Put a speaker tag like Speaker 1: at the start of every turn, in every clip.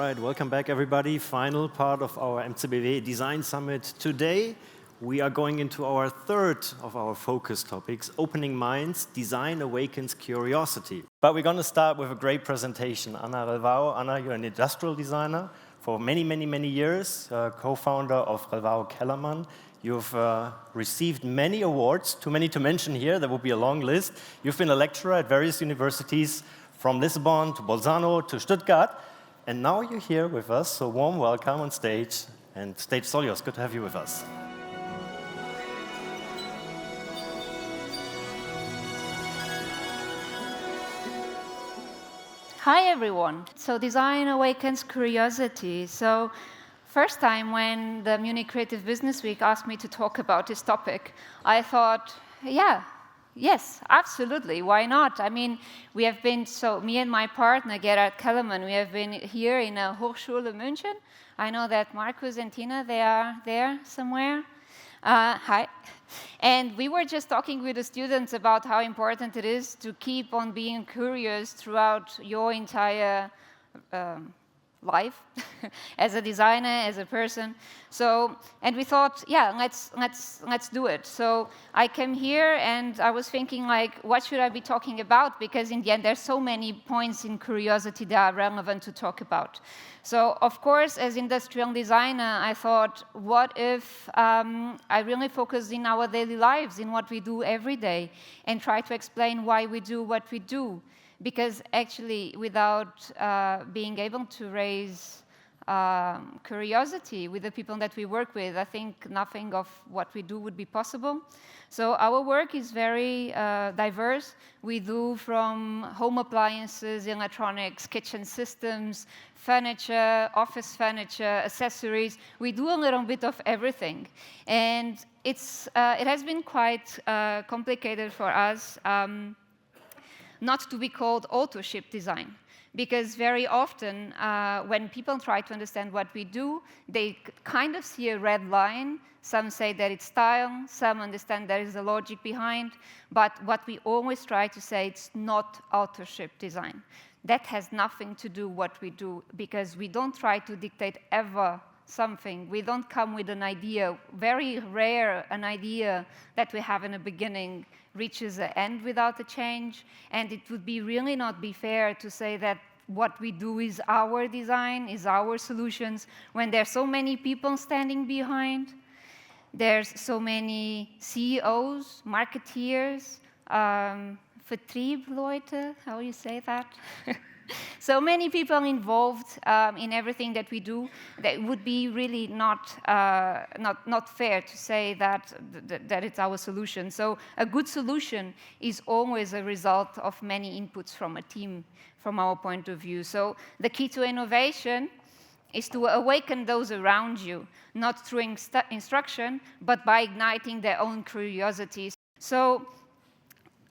Speaker 1: right, welcome back everybody. Final part of our mcbw Design Summit. Today we are going into our third of our focus topics, Opening Minds, Design Awakens Curiosity. But we're going to start with a great presentation. Ana Relvão. Ana, you're an industrial designer for many years, co-founder of RelvãoKellermann. You've received many awards, too many to mention here, there will be a long list. You've been a lecturer at various universities, from Lisbon to Bolzano to Stuttgart, and now you're here with us, so warm welcome on stage, and stage is all yours. Good to have you with us.
Speaker 2: Hi everyone. So Design Awakens Curiosity. So first time when the Munich Creative Business Week asked me to talk about this topic, I thought, yes, absolutely, why not? I mean, we have been, so me and my partner, Gerhard Kellermann, we have been here in a Hochschule München. I know that Markus and Tina, they are there somewhere. Hi. And we were just talking with the students about how important it is to keep on being curious throughout your entire life as a designer, as a person. So, and we thought, yeah, let's do it. So I came here and I was thinking, like, what should I be talking about? Because in the end, there's so many points in curiosity that are relevant to talk about. So, of course, as industrial designer, I thought, what if I really focus in our daily lives, in what we do every day, and try to explain why we do what we do? Because actually, without being able to raise curiosity with the people that we work with, I think nothing of what we do would be possible. So our work is very diverse. We do from home appliances, electronics, kitchen systems, furniture, office furniture, accessories. We do a little bit of everything. And it has been quite complicated for us not to be called authorship design. Because very often, when people try to understand what we do, they kind of see a red line. Some say that it's style, some understand there is a logic behind, but what we always try to say, it's not authorship design. That has nothing to do what we do, because we don't try to dictate ever something. We don't come with an idea. Very rare an idea that we have in the beginning reaches an end without a change, and it would be really not be fair to say that what we do is our design, is our solutions, when there's so many people standing behind. There's so many CEOs, marketeers, Vertriebleute, how you say that? So many people involved in everything that we do, that would be really not fair to say that it's our solution. So a good solution is always a result of many inputs from a team, from our point of view. So the key to innovation is to awaken those around you, not through instruction, but by igniting their own curiosities. So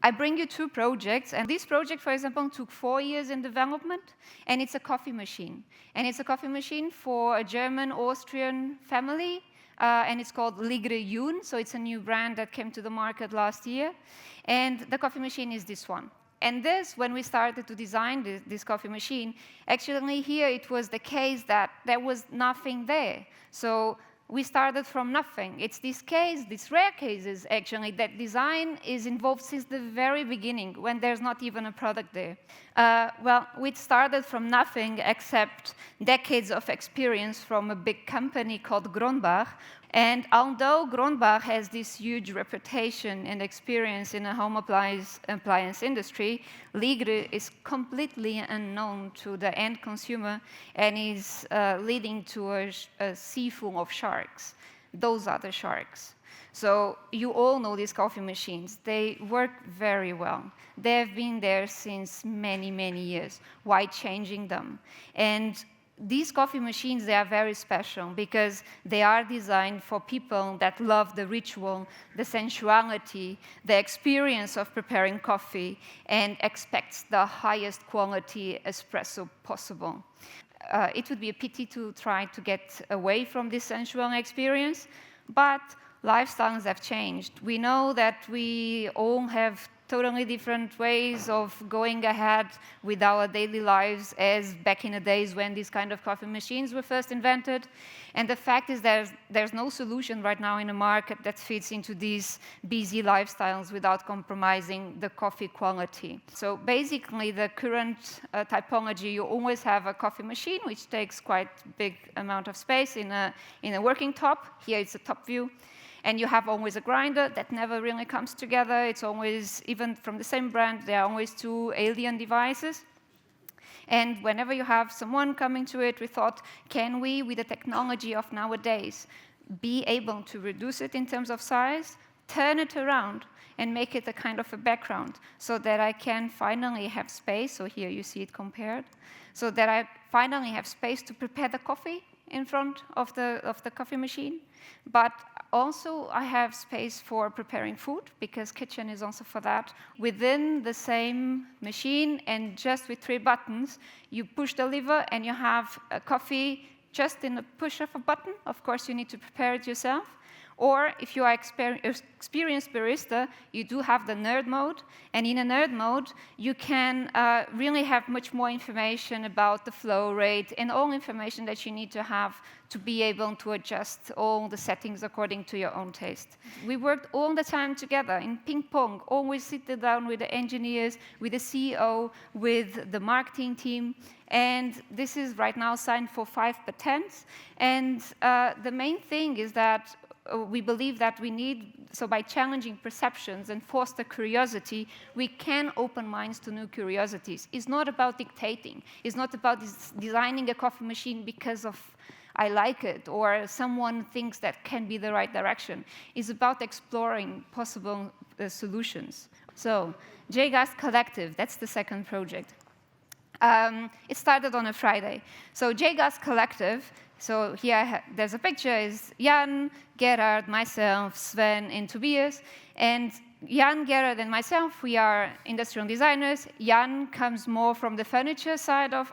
Speaker 2: I bring you two projects, and this project, for example, took 4 years in development, and it's a coffee machine. And it's a coffee machine for a German-Austrian family, and it's called Ligre Jun, so it's a new brand that came to the market last year. And the coffee machine is this one. And this, when we started to design this coffee machine, actually here it was the case that there was nothing there. So we started from nothing. It's this case, these rare cases, actually, that design is involved since the very beginning, when there's not even a product there. Well, we started from nothing, except decades of experience from a big company called Gronbach. And although Gronbach has this huge reputation and experience in the home appliance industry, Ligre is completely unknown to the end consumer and is leading to a sea full of sharks. Those are the sharks. So you all know these coffee machines. They work very well. They have been there since many years. Why changing them? And these coffee machines, they are very special because they are designed for people that love the ritual, the sensuality, the experience of preparing coffee, and expects the highest quality espresso possible. It would be a pity to try to get away from this sensual experience, but lifestyles have changed. We know that we all have totally different ways of going ahead with our daily lives as back in the days when these kind of coffee machines were first invented. And the fact is there's no solution right now in the market that fits into these busy lifestyles without compromising the coffee quality. So basically, the current typology, you always have a coffee machine, which takes quite a big amount of space in a working top. Here it's a top view. And you have always a grinder that never really comes together. It's always, even from the same brand, there are always two alien devices. And whenever you have someone coming to it, we thought, can we, with the technology of nowadays, be able to reduce it in terms of size, turn it around, and make it a kind of a background, so that I can finally have space, so here you see it compared, so that I finally have space to prepare the coffee in front of the coffee machine. But also I have space for preparing food, because kitchen is also for that. Within the same machine, and just with 3 buttons, you push the lever and you have a coffee just in the push of a button. Of course, you need to prepare it yourself. Or if you are experienced barista, you do have the nerd mode. And in a nerd mode, you can really have much more information about the flow rate and all information that you need to have to be able to adjust all the settings according to your own taste. We worked all the time together in ping pong, always sitting down with the engineers, with the CEO, with the marketing team. And this is right now signed for 5 patents. And the main thing is that we believe that we need, so by challenging perceptions and foster curiosity, we can open minds to new curiosities. It's not about dictating. It's not about designing a coffee machine because of I like it, or someone thinks that can be the right direction. It's about exploring possible solutions. So, J-Gas Collective, that's the second project. It started on a Friday. So J-Gas Collective, so here there's a picture, is Jan, Gerard, myself, Sven, and Tobias. And Jan, Gerard, and myself, we are industrial designers. Jan comes more from the furniture side of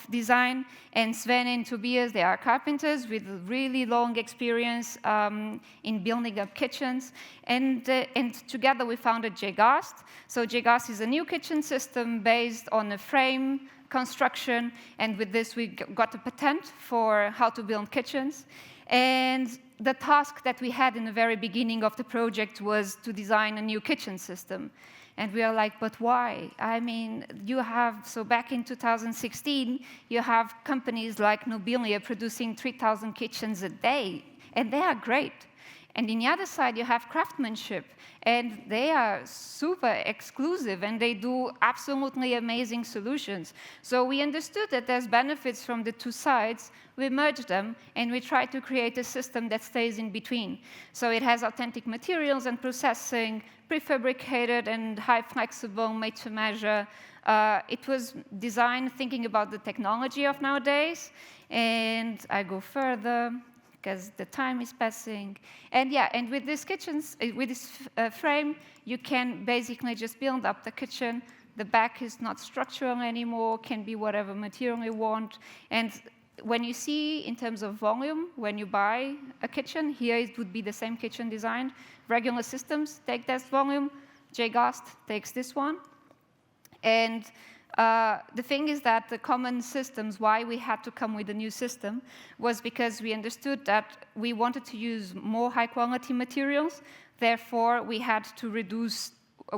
Speaker 2: design, and Sven and Tobias, they are carpenters with really long experience in building up kitchens. And together we founded J-Gas. So J-Gas is a new kitchen system based on a frame construction, and with this we got a patent for how to build kitchens. And the task that we had in the very beginning of the project was to design a new kitchen system. And we are like, but why? I mean, you have, so back in 2016, you have companies like Nobilia producing 3,000 kitchens a day, and they are great. And on the other side, you have craftsmanship, and they are super exclusive, and they do absolutely amazing solutions. So we understood that there's benefits from the two sides. We merged them, and we tried to create a system that stays in between. So it has authentic materials and processing, prefabricated and high flexible, made to measure. It was designed thinking about the technology of nowadays. And I go further, because the time is passing. And yeah, and with these kitchens, with this frame, you can basically just build up the kitchen. The back is not structural anymore, can be whatever material you want. And when you see in terms of volume, when you buy a kitchen, here it would be the same kitchen design. Regular systems take this volume. J-Gas takes this one. And the thing is that the common systems, why we had to come with a new system, was because we understood that we wanted to use more high-quality materials. Therefore, we had to reduce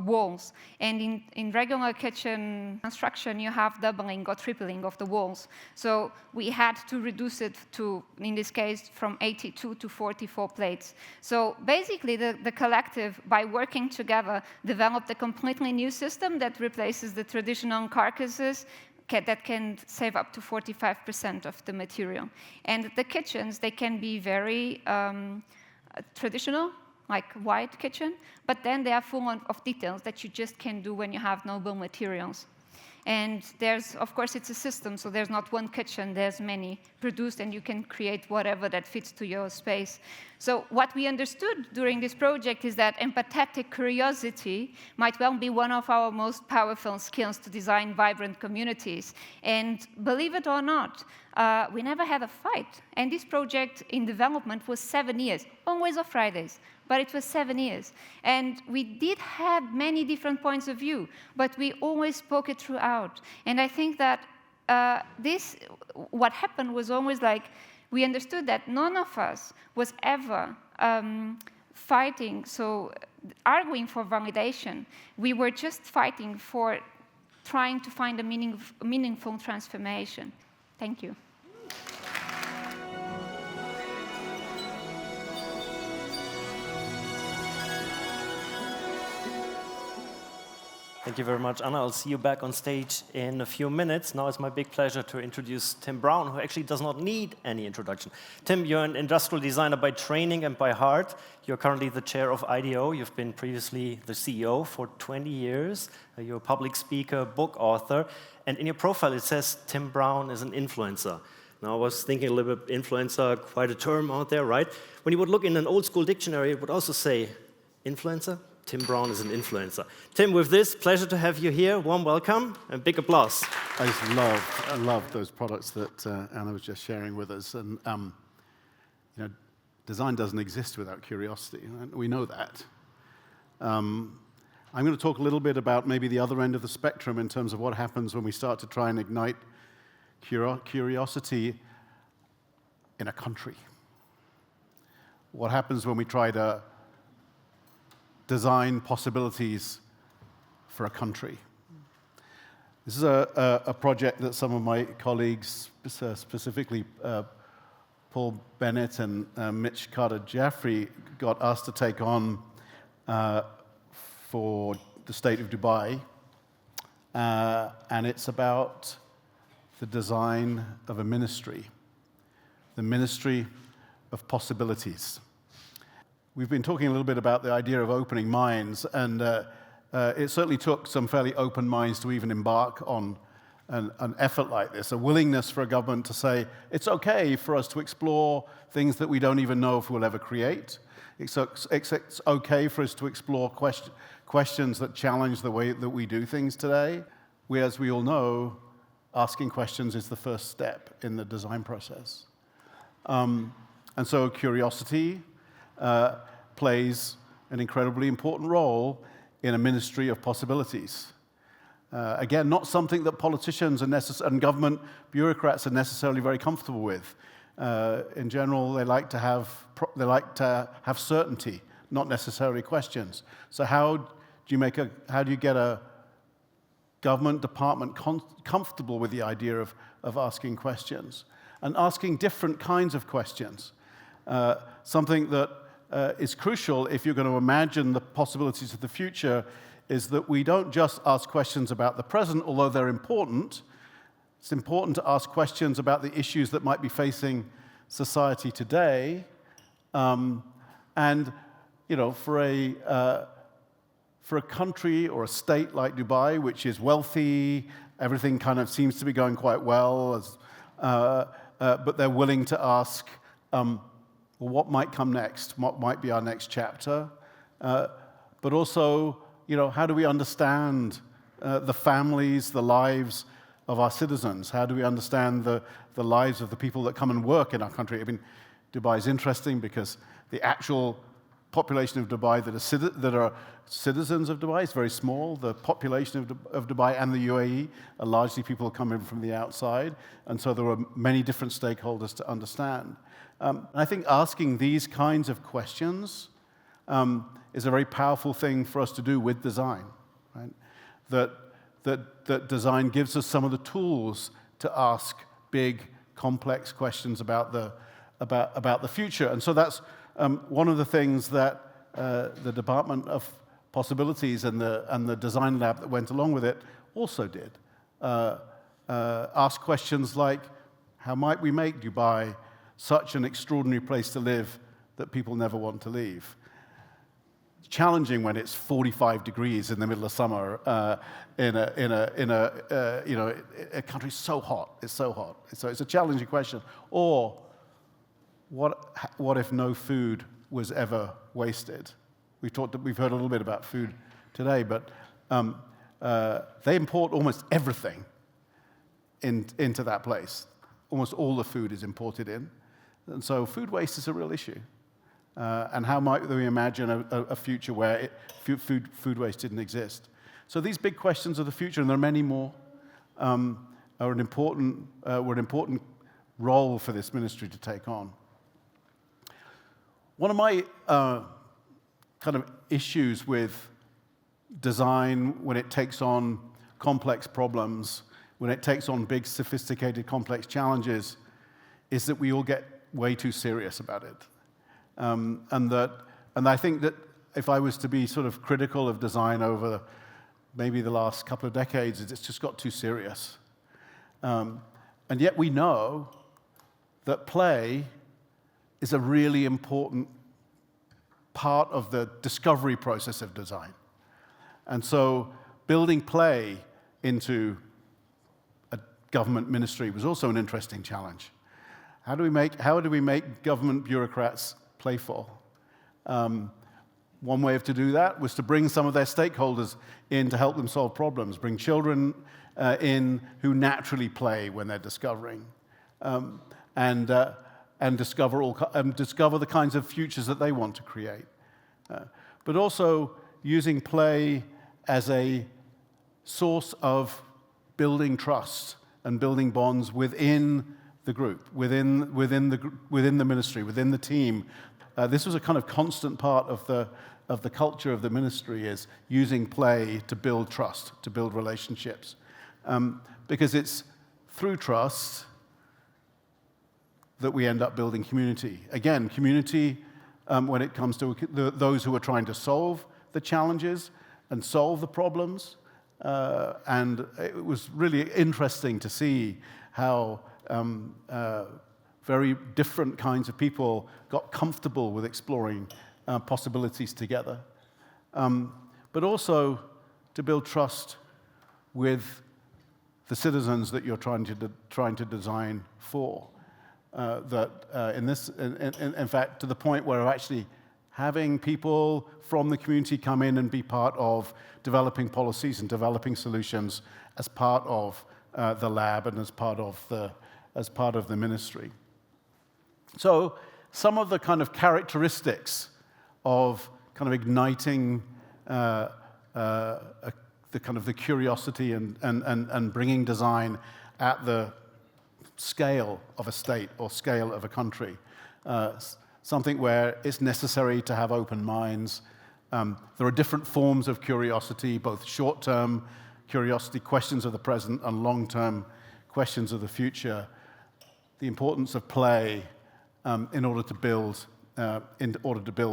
Speaker 2: walls. And in regular kitchen construction, you have doubling or tripling of the walls. So we had to reduce it to, in this case, from 82 to 44 plates. So basically, the collective, by working together, developed a completely new system that replaces the traditional carcasses that can save up to 45% of the material. And the kitchens, they can be very traditional, like white kitchen, but then they are full of details that you just can't do when you have noble materials. And there's, of course, it's a system, so there's not one kitchen, there's many produced, and you can create whatever that fits to your space. So what we understood during this project is that empathetic curiosity might well be one of our most powerful skills to design vibrant communities. And believe it or not, we never had a fight. And this project in development was 7 years, always on Fridays, but it was 7 years. And we did have many different points of view, but we always spoke it throughout. And I think that what happened was always like, we understood that none of us was ever fighting, so arguing for validation. We were just fighting for trying to find a meaningful transformation. Thank you.
Speaker 1: Thank you very much, Anna. I'll see you back on stage in a few minutes. Now it's my big pleasure to introduce Tim Brown, who actually does not need any introduction. Tim, you're an industrial designer by training and by heart. You're currently the chair of IDEO. You've been previously the CEO for 20 years. You're a public speaker, book author. And in your profile, it says Tim Brown is an influencer. Now, I was thinking a little bit, influencer, quite a term out there, right? When you would look in an old school dictionary, it would also say influencer. Tim Brown is an influencer. Tim, with this, pleasure to have you here. Warm welcome and big applause.
Speaker 3: I just love those products that Anna was just sharing with us. And you know, design doesn't exist without curiosity. Right? We know that. I'm going to talk a little bit about maybe the other end of the spectrum in terms of what happens when we start to try and ignite curiosity in a country. What happens when we try to design possibilities for a country. This is a project that some of my colleagues, specifically Paul Bennett and Mitch Carter-Jaffrey, got asked to take on for the state of Dubai. And it's about the design of a ministry, the Ministry of Possibilities. We've been talking a little bit about the idea of opening minds, and it certainly took some fairly open minds to even embark on an effort like this, a willingness for a government to say, it's okay for us to explore things that we don't even know if we'll ever create. It's okay for us to explore questions that challenge the way that we do things today. As we all know, asking questions is the first step in the design process. And so curiosity plays an incredibly important role in a ministry of possibilities. Again, not something that politicians and government bureaucrats are necessarily very comfortable with. In general, they like to have certainty, not necessarily questions. So how do you get a government department comfortable with the idea of asking questions and asking different kinds of questions? Something that is crucial if you're going to imagine the possibilities of the future is that we don't just ask questions about the present, although they're important. It's important to ask questions about the issues that might be facing society today. And you know, for a country or a state like Dubai, which is wealthy, everything kind of seems to be going quite well, but they're willing to ask, well, what might come next? What might be our next chapter? But also, you know, how do we understand the families, the lives of our citizens? How do we understand the lives of the people that come and work in our country? I mean, Dubai is interesting because the actual population of Dubai that are citizens of Dubai is very small. The population of Dubai and the UAE are largely people coming from the outside, and so there are many different stakeholders to understand. And I think asking these kinds of questions is a very powerful thing for us to do with design, right? That design gives us some of the tools to ask big, complex questions about the future. And so that's one of the things that the Department of Possibilities and the design lab that went along with it also did. Ask questions like, how might we make Dubai such an extraordinary place to live that people never want to leave? It's challenging when it's 45 degrees in the middle of summer in a country so hot. It's so hot. So it's a challenging question. Or what if no food was ever wasted? We've heard a little bit about food today, but they import almost everything into that place. almost all the food is imported in. And so food waste is a real issue. And how might we imagine a future where food waste didn't exist? So these big questions of the future, and there are many more, were an important role for this ministry to take on. One of my kind of issues with design when it takes on complex problems, when it takes on big, sophisticated, complex challenges, is that we all get way too serious about it. And I think that if I was to be sort of critical of design over maybe the last couple of decades, it's just got too serious. And yet we know that play is a really important part of the discovery process of design. And so building play into a government ministry was also an interesting challenge. How do we make government bureaucrats playful? One way to do that was to bring some of their stakeholders in to help them solve problems, bring children in who naturally play when they're discovering, and discover the kinds of futures that they want to create. But also using play as a source of building trust and building bonds within the group, within the ministry, within the team. This was a kind of constant part of the culture of the ministry, is using play to build trust, to build relationships. Because it's through trust that we end up building community. Again, community when it comes to those who are trying to solve the challenges and solve the problems. And it was really interesting to see how very different kinds of people got comfortable with exploring possibilities together. But also to build trust with the citizens that you're trying to design for. In fact, to the point where actually having people from the community come in and be part of developing policies and developing solutions as part of the lab and as part of the ministry. So some of the kind of characteristics of kind of igniting the curiosity and bringing design at the scale of a state or scale of a country, something where it's necessary to have open minds. There are different forms of curiosity, both short-term curiosity, questions of the present, and long-term questions of the future. The importance of play in order to build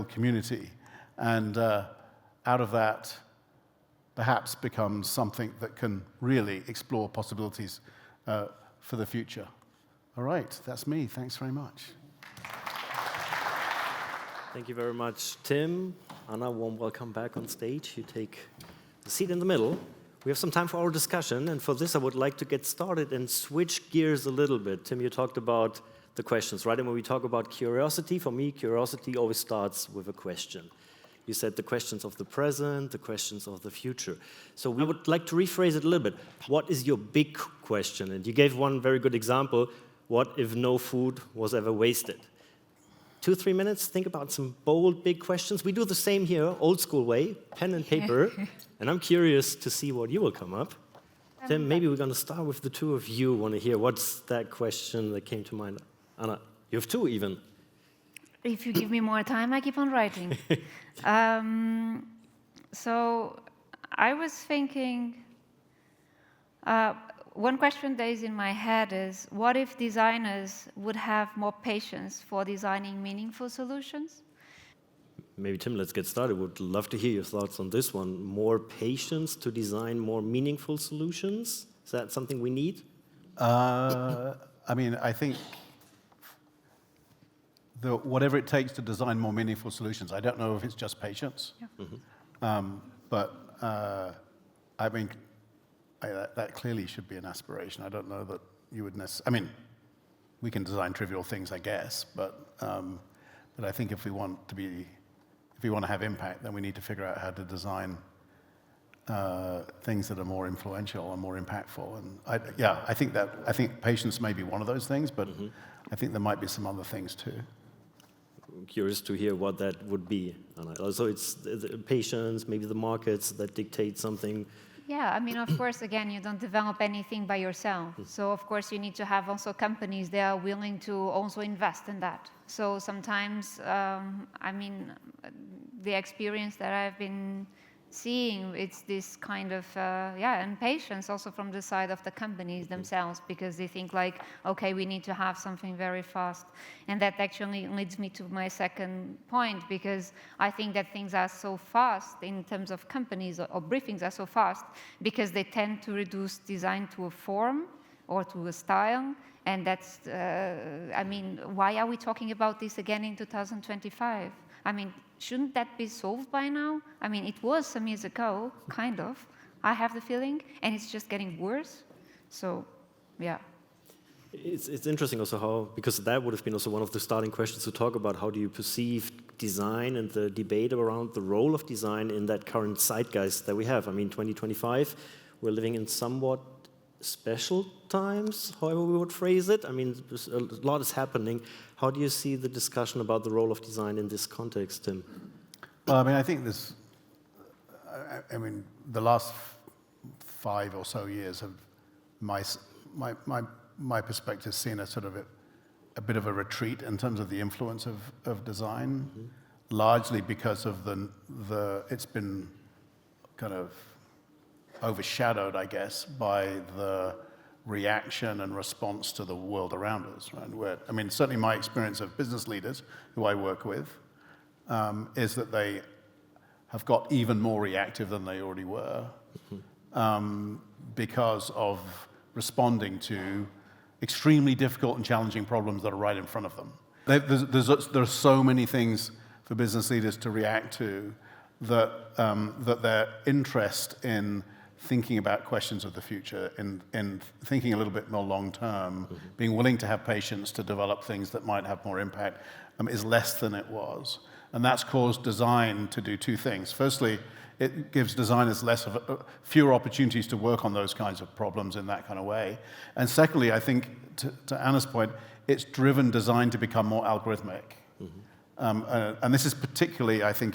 Speaker 3: community, and out of that, perhaps becomes something that can really explore possibilities for the future. All right, that's me. Thanks very much.
Speaker 1: Thank you very much, Tim. Anna, warm welcome back on stage. You take the seat in the middle. We have some time for our discussion, and for this I would like to get started and switch gears a little bit. Tim, you talked about the questions, right? And when we talk about curiosity, for me, curiosity always starts with a question. You said the questions of the present, the questions of the future. So we would like to rephrase it a little bit. What is your big question? And you gave one very good example. What if no food was ever wasted? 2-3 minutes, think about some bold, big questions. We do the same here, old school way, pen and paper. And I'm curious to see what you will come up. Then maybe we're going to start with the two of you. Want to hear what's that question that came to mind? Anna, you have two even.
Speaker 2: If you give me more time, I keep on writing. So I was thinking, one question that is in my head is, what if designers would have more patience for designing meaningful solutions?
Speaker 1: Maybe, Tim, let's get started. Would love to hear your thoughts on this one. More patience to design more meaningful solutions? Is that something we need?
Speaker 3: I mean, I think whatever it takes to design more meaningful solutions. I don't know if it's just patience, but I mean, that clearly should be an aspiration. I don't know that you would necessarily. I mean, we can design trivial things, I guess, but I think if we want to have impact, then we need to figure out how to design things that are more influential and more impactful. And I think patience may be one of those things, but I think there might be some other things too.
Speaker 1: I'm curious to hear what that would be. Also, it's the patience, maybe the markets that dictate something.
Speaker 2: Yeah, I mean, of course, again, you don't develop anything by yourself. So, of course, you need to have also companies that are willing to also invest in that. So sometimes, I mean, the experience that I've been seeing, it's this kind of, impatience also from the side of the companies themselves, because they think like, okay, we need to have something very fast. And that actually leads me to my second point, because I think that things are so fast in terms of companies, or briefings are so fast, because they tend to reduce design to a form or to a style. And that's, I mean, why are we talking about this again in 2025? I mean, shouldn't that be solved by now? I mean, it was some years ago, kind of, I have the feeling, and it's just getting worse. So, yeah.
Speaker 1: It's interesting also how, because that would have been also one of the starting questions to talk about, how do you perceive design and the debate around the role of design in that current zeitgeist that we have. I mean, 2025, we're living in somewhat special times, however we would phrase it. I mean, a lot is happening. How do you see the discussion about the role of design in this context, Tim?
Speaker 3: Well, I mean, I think this, I mean, the last 5 or so years have my perspective seen a sort of a bit of a retreat in terms of the influence of design, largely because of it's been kind of overshadowed, I guess, by the reaction and response to the world around us. Right? I mean, certainly my experience of business leaders who I work with is that they have got even more reactive than they already were because of responding to extremely difficult and challenging problems that are right in front of them. There are so many things for business leaders to react to that their interest in thinking about questions of the future, in thinking a little bit more long-term, being willing to have patience to develop things that might have more impact, is less than it was. And that's caused design to do 2 things. Firstly, it gives designers fewer opportunities to work on those kinds of problems in that kind of way. And secondly, I think, to Anna's point, it's driven design to become more algorithmic. And this is particularly, I think,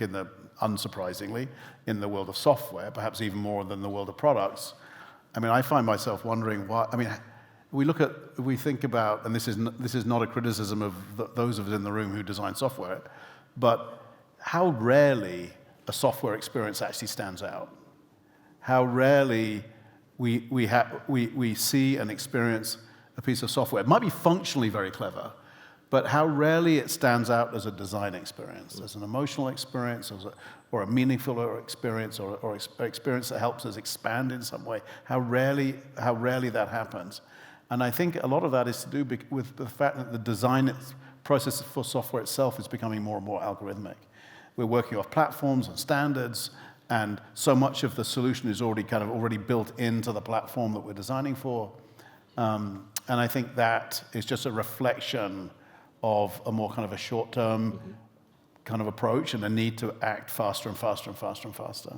Speaker 3: unsurprisingly, in the world of software, perhaps even more than the world of products. I mean, I find myself wondering why. I mean, we think about, and this is not a criticism of those of us in the room who design software, but how rarely a software experience actually stands out. How rarely we see and experience a piece of software. It might be functionally very clever, but how rarely it stands out as a design experience, as an emotional experience, or a meaningful experience, or experience that helps us expand in some way. How rarely that happens. And I think a lot of that is to do with the fact that the design process for software itself is becoming more and more algorithmic. We're working off platforms and standards, and so much of the solution is already built into the platform that we're designing for. And I think that is just a reflection of a more kind of a short-term kind of approach and a need to act faster and faster and faster and faster.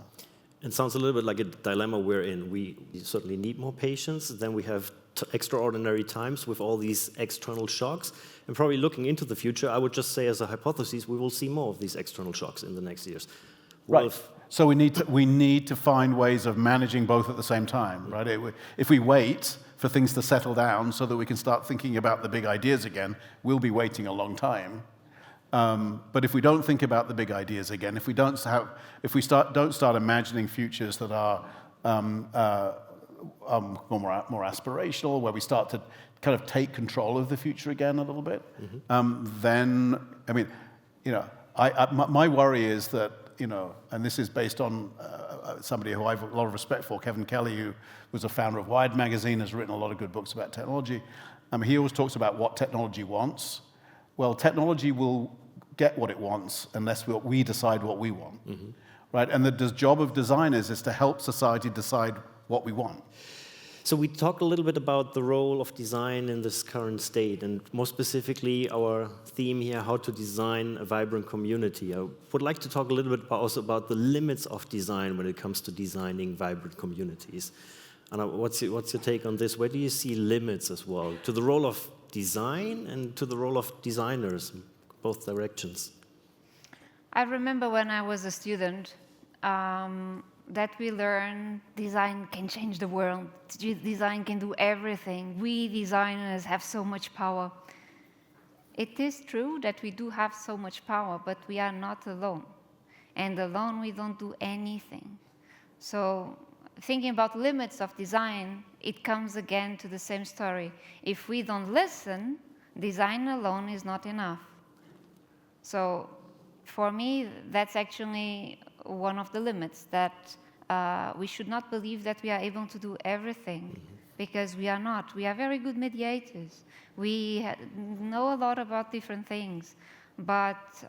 Speaker 1: It sounds a little bit like a dilemma we're in. We certainly need more patience. Then we have extraordinary times with all these external shocks. And probably looking into the future, I would just say as a hypothesis, we will see more of these external shocks in the next years.
Speaker 3: Right. So we need to find ways of managing both at the same time, right? If we wait for things to settle down so that we can start thinking about the big ideas again, we'll be waiting a long time. But if we don't think about the big ideas again, if we don't start imagining futures that are more aspirational, where we start to kind of take control of the future again a little bit, then I mean, my worry is that, and this is based on somebody who I have a lot of respect for, Kevin Kelly, who was a founder of Wired magazine, has written a lot of good books about technology. He always talks about what technology wants. Well, technology will get what it wants unless we decide what we want, right? And the job of designers is to help society decide what we want.
Speaker 1: So we talked a little bit about the role of design in this current state, and more specifically, our theme here, how to design a vibrant community. I would like to talk a little bit also about the limits of design when it comes to designing vibrant communities. Anna, what's your take on this? Where do you see limits as well, to the role of design and to the role of designers, in both directions?
Speaker 2: I remember when I was a student, that we learn design can change the world. Design can do everything. We designers have so much power. It is true that we do have so much power, but we are not alone. And alone we don't do anything. So thinking about limits of design, it comes again to the same story. If we don't listen, design alone is not enough. So for me, that's actually one of the limits, that we should not believe that we are able to do everything, because we are not. We are very good mediators. We know a lot about different things, but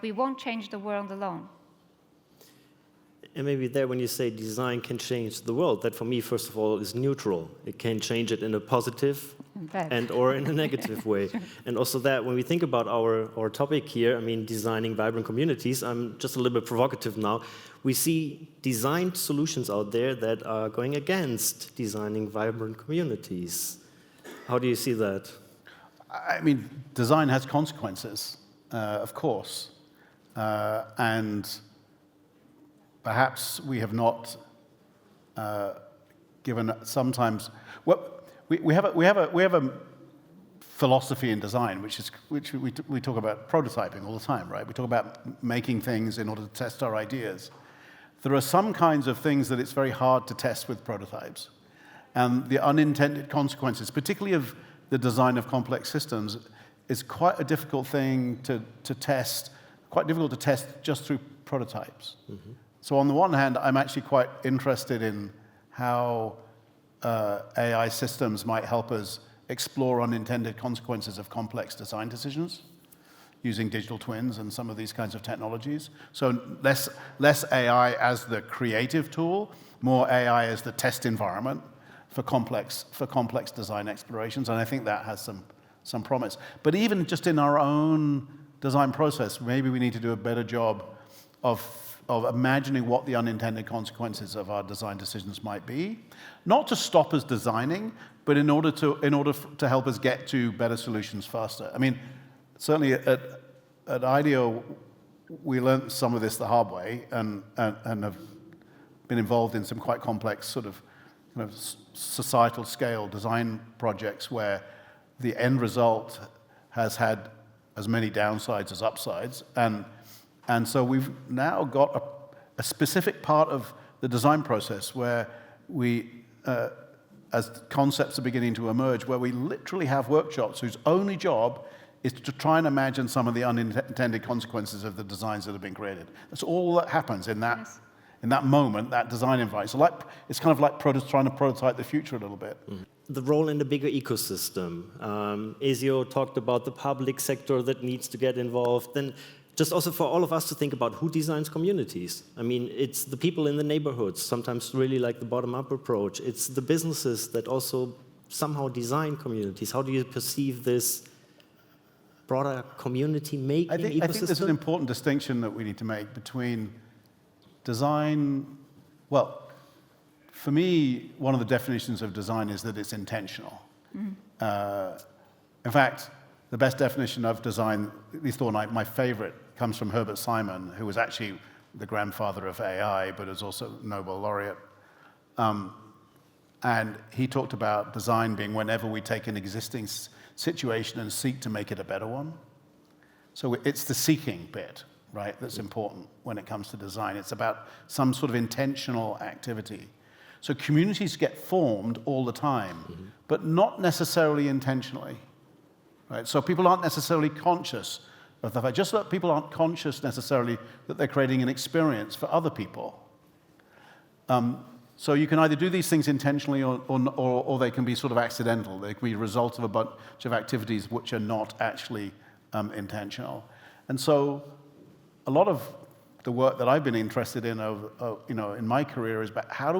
Speaker 2: we won't change the world alone.
Speaker 1: And maybe there, when you say design can change the world, that for me, first of all, is neutral. It can change it in a positive and or in a negative way. And also that, when we think about our topic here, I mean, designing vibrant communities, I'm just a little bit provocative now. We see designed solutions out there that are going against designing vibrant communities. How do you see that?
Speaker 3: I mean, design has consequences, of course. And perhaps we have not given sometimes. Well, we have a philosophy in design, which we talk about prototyping all the time, right? We talk about making things in order to test our ideas. There are some kinds of things that it's very hard to test with prototypes, and the unintended consequences, particularly of the design of complex systems, is quite a difficult thing to test. Quite difficult to test just through prototypes. Mm-hmm. So on the one hand, I'm actually quite interested in how AI systems might help us explore unintended consequences of complex design decisions using digital twins and some of these kinds of technologies. So less AI as the creative tool, more AI as the test environment for complex design explorations, and I think that has some promise. But even just in our own design process, maybe we need to do a better job of imagining what the unintended consequences of our design decisions might be, not to stop us designing, but in order to help us get to better solutions faster. I mean, certainly at IDEO, we learned some of this the hard way, and have been involved in some quite complex sort of kind of societal scale design projects where the end result has had as many downsides as upsides, and so we've now got a specific part of the design process where we, as concepts are beginning to emerge, where we literally have workshops whose only job is to try and imagine some of the unintended consequences of the designs that have been created. That's all that happens in that, yes, in that moment, that design environment. So it's kind of like trying to prototype the future a little bit. Mm.
Speaker 1: The role in the bigger ecosystem. Ezio talked about the public sector that needs to get involved. Then just also for all of us to think about who designs communities. I mean, it's the people in the neighborhoods, sometimes really like the bottom-up approach. It's the businesses that also somehow design communities. How do you perceive this broader community-making ecosystem?
Speaker 3: I think there's an important distinction that we need to make between design. Well, for me, one of the definitions of design is that it's intentional. Mm. In fact, the best definition of design, at least my favorite, comes from Herbert Simon, who was actually the grandfather of AI, but is also Nobel laureate. And he talked about design being whenever we take an existing situation and seek to make it a better one. So it's the seeking bit, right, that's important when it comes to design. It's about some sort of intentional activity. So communities get formed all the time, mm-hmm, but not necessarily intentionally, right? So people aren't necessarily conscious of the fact, just that people aren't conscious necessarily that they're creating an experience for other people. So you can either do these things intentionally or they can be sort of accidental. They can be a result of a bunch of activities which are not actually intentional. And so a lot of the work that I've been interested in in my career is about how do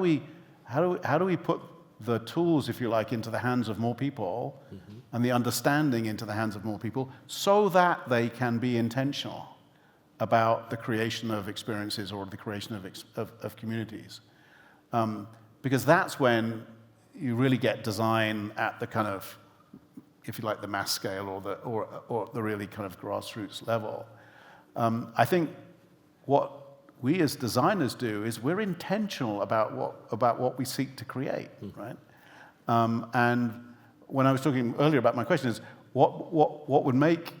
Speaker 3: how do we put the tools, if you like, into the hands of more people, and the understanding into the hands of more people, so that they can be intentional about the creation of experiences or the creation of communities. Because that's when you really get design at the kind of, if you like, the mass scale or the really kind of grassroots level. I think what we as designers do is we're intentional about what we seek to create, right? And when I was talking earlier about my question is, what would make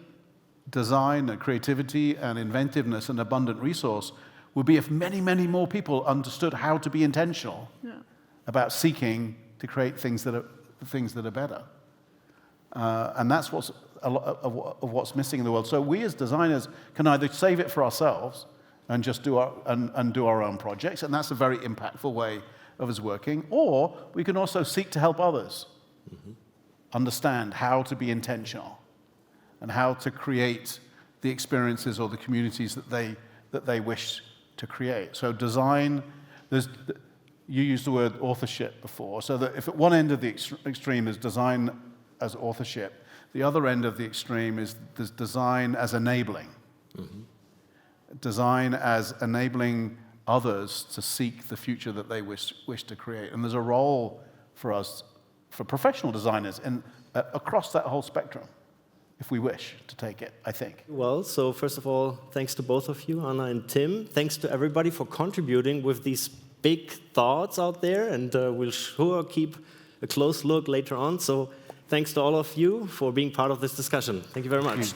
Speaker 3: design and creativity and inventiveness an abundant resource would be if many, many more people understood how to be intentional about seeking to create things that are better. And that's what's a lot of what's missing in the world. So we as designers can either save it for ourselves and just do our own projects, and that's a very impactful way of us working, or we can also seek to help others understand how to be intentional and how to create the experiences or the communities that they wish to create. So design, you used the word authorship before, so that if at one end of the extreme is design as authorship, the other end of the extreme is design as enabling. Design as enabling others to seek the future that they wish to create. And there's a role for us, for professional designers, across that whole spectrum, if we wish to take it, I think.
Speaker 1: Well, so first of all, thanks to both of you, Ana and Tim. Thanks to everybody for contributing with these big thoughts out there, and we'll sure keep a close look later on. So thanks to all of you for being part of this discussion. Thank you very much.